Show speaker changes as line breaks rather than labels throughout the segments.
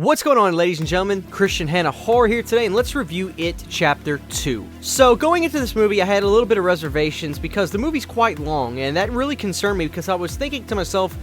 What's going on, ladies and gentlemen? Christian Hanna Horror here today, and let's review It Chapter 2. So, going into this movie, I had a little bit of reservations because the movie's quite long, and that really concerned me because I was thinking to myself,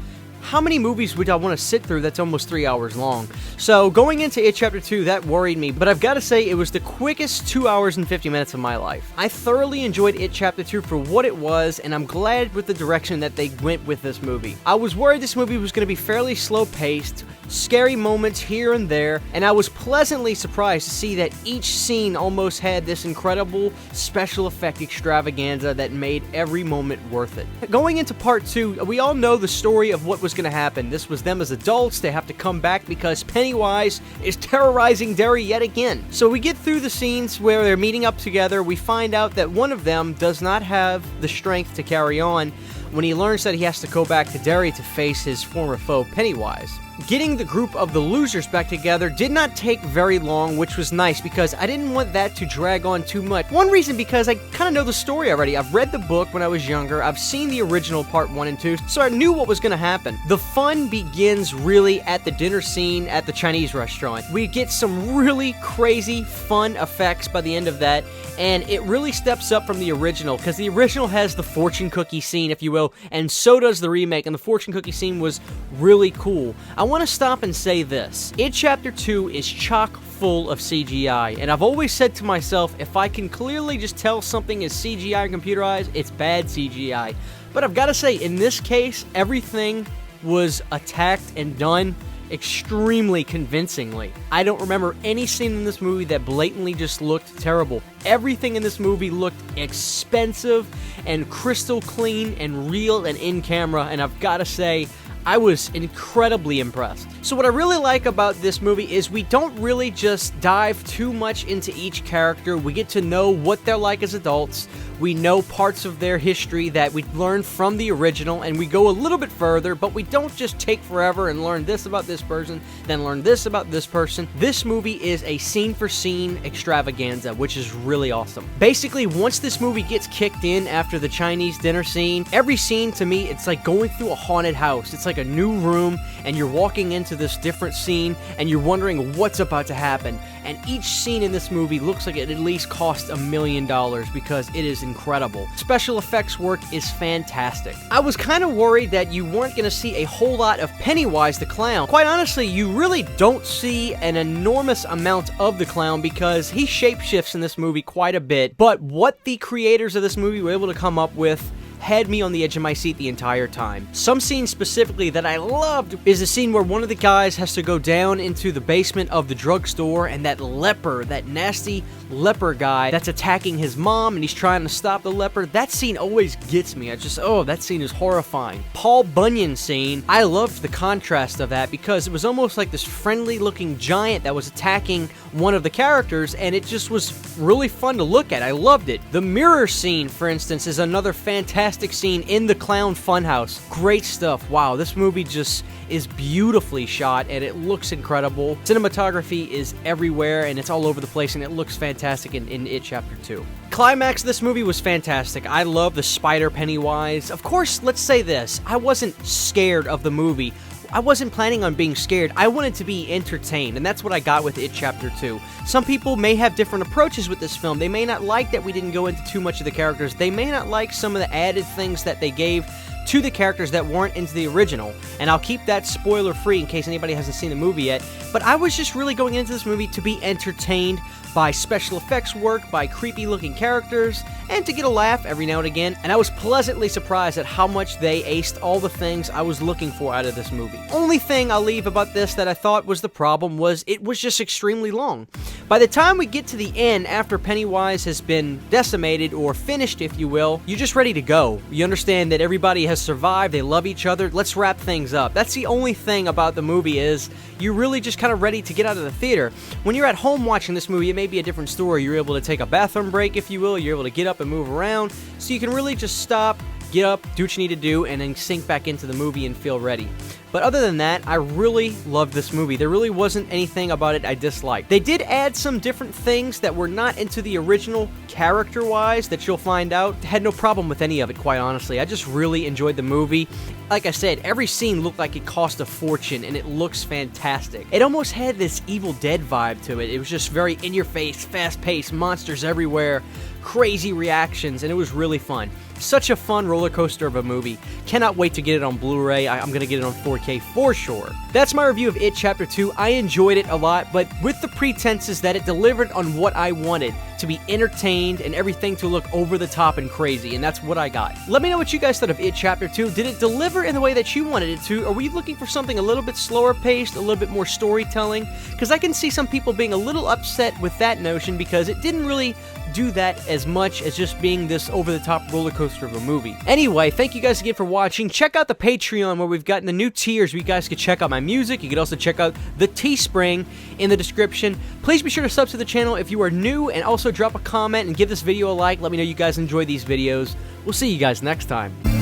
how many movies would I want to sit through that's almost 3 hours long? So, going into It Chapter 2, that worried me, but I've got to say, it was the quickest 2 hours and 50 minutes of my life. I thoroughly enjoyed It Chapter 2 for what it was, and I'm glad with the direction that they went with this movie. I was worried this movie was going to be fairly slow-paced, scary moments here and there, and I was pleasantly surprised to see that each scene almost had this incredible special effect extravaganza that made every moment worth it. Going into part 2, we all know the story of what was going to happen. This was them as adults. They have to come back because Pennywise is terrorizing Derry yet again. So we get through the scenes where they're meeting up together. We find out that one of them does not have the strength to carry on when he learns that he has to go back to Derry to face his former foe, Pennywise. Getting the group of the losers back together did not take very long, which was nice because I didn't want that to drag on too much. One reason because I kind of know the story already. I've read the book when I was younger. I've seen the original part 1 and 2, so I knew what was going to happen. The fun begins really at the dinner scene at the Chinese restaurant. We get some really crazy fun effects by the end of that, and it really steps up from the original because the original has the fortune cookie scene, if you will, and so does the remake, and the fortune cookie scene was really cool. I want to stop and say this. It Chapter 2 is chock full of CGI, and I've always said to myself, if I can clearly just tell something is CGI or computerized, it's bad CGI. But I've got to say, in this case, everything was attacked and done extremely convincingly. I don't remember any scene in this movie that blatantly just looked terrible. Everything in this movie looked expensive and crystal clean and real and in camera, and I've got to say, I was incredibly impressed. So what I really like about this movie is we don't really just dive too much into each character. We get to know what they're like as adults. We know parts of their history that we learned from the original, and we go a little bit further, but we don't just take forever and learn this about this person, then learn this about this person. This movie is a scene-for-scene extravaganza, which is really awesome. Basically, once this movie gets kicked in after the Chinese dinner scene, every scene to me, it's like going through a haunted house. It's like a new room, and you're walking into this different scene, and you're wondering what's about to happen. And each scene in this movie looks like it at least cost $1 million because it is incredible. Special effects work is fantastic. I was kind of worried that you weren't going to see a whole lot of Pennywise the Clown. Quite honestly, you really don't see an enormous amount of the clown because he shapeshifts in this movie quite a bit. But what the creators of this movie were able to come up with had me on the edge of my seat the entire time. Some scenes specifically that I loved is the scene where one of the guys has to go down into the basement of the drugstore, and that leper, that nasty leper guy that's attacking his mom, and he's trying to stop the leper. That scene always gets me. That scene is horrifying. Paul Bunyan's scene, I loved the contrast of that because it was almost like this friendly looking giant that was attacking one of the characters, and it just was really fun to look at. I loved it. The mirror scene, for instance, is another fantastic scene in the clown funhouse. Great stuff. Wow, this movie just is beautifully shot and it looks incredible. Cinematography is everywhere and it's all over the place and it looks fantastic in It Chapter 2. Climax of this movie was fantastic. I love the spider Pennywise. Of course, let's say this, I wasn't scared of the movie. I wasn't planning on being scared. I wanted to be entertained, and that's what I got with It Chapter 2. Some people may have different approaches with this film. They may not like that we didn't go into too much of the characters. They may not like some of the added things that they gave to the characters that weren't into the original, and I'll keep that spoiler free in case anybody hasn't seen the movie yet. But I was just really going into this movie to be entertained by special effects work, by creepy looking characters, and to get a laugh every now and again, and I was pleasantly surprised at how much they aced all the things I was looking for out of this movie. Only thing I'll leave about this that I thought was the problem was it was just extremely long. By the time we get to the end, after Pennywise has been decimated or finished, if you will, you're just ready to go. You understand that everybody has survived, they love each other, let's wrap things up. That's the only thing about the movie is you're really just kind of ready to get out of the theater. When you're at home watching this movie, it may be a different story. You're able to take a bathroom break, if you will. You're able to get up and move around, so you can really just stop, get up, do what you need to do, and then sink back into the movie and feel ready. But other than that, I really loved this movie. There really wasn't anything about it I disliked. They did add some different things that were not into the original character-wise that you'll find out. I had no problem with any of it, quite honestly. I just really enjoyed the movie. Like I said, every scene looked like it cost a fortune, and it looks fantastic. It almost had this Evil Dead vibe to it. It was just very in-your-face, fast-paced, monsters everywhere, crazy reactions, and it was really fun. Such a fun roller coaster of a movie. Cannot wait to get it on Blu-ray. I'm going to get it on 4K for sure. That's my review of It Chapter 2. I enjoyed it a lot, but with the pretenses that it delivered on what I wanted, to be entertained and everything to look over the top and crazy, and that's what I got. Let me know what you guys thought of It Chapter 2. Did it deliver in the way that you wanted it to, or were you looking for something a little bit slower paced, a little bit more storytelling? Because I can see some people being a little upset with that notion because it didn't really do that as much as just being this over-the-top roller coaster of a movie. Anyway, thank you guys again for watching. Check out the Patreon where we've gotten the new tiers where you guys can check out my music. You can also check out the Teespring in the description. Please be sure to sub to the channel if you are new, and also drop a comment and give this video a like. Let me know you guys enjoy these videos. We'll see you guys next time.